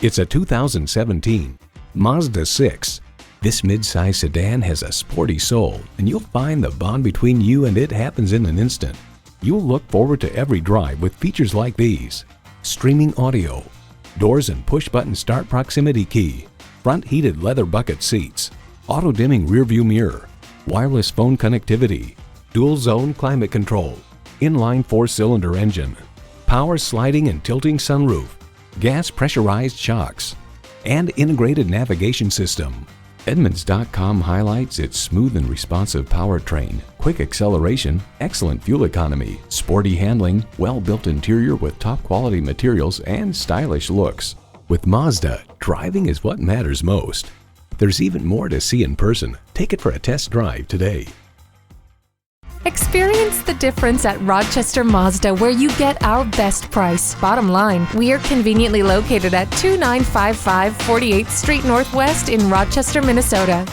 It's a 2017 Mazda 6. This midsize sedan has a sporty soul, and you'll find the bond between you and it happens in an instant. You'll look forward to every drive with features like these: streaming audio, doors and push-button start proximity key, front heated leather bucket seats, auto-dimming rearview mirror, wireless phone connectivity, dual-zone climate control, inline 4-cylinder engine, power sliding and tilting sunroof, gas pressurized shocks, and integrated navigation system. Edmunds.com highlights its smooth and responsive powertrain, quick acceleration, excellent fuel economy, sporty handling, well-built interior with top-quality materials, and stylish looks. With Mazda, driving is what matters most. There's even more to see in person. Take it for a test drive today. Experience the difference at Rochester Mazda, where you get our best price. Bottom line, we are conveniently located at 2955 48th Street Northwest in Rochester, Minnesota.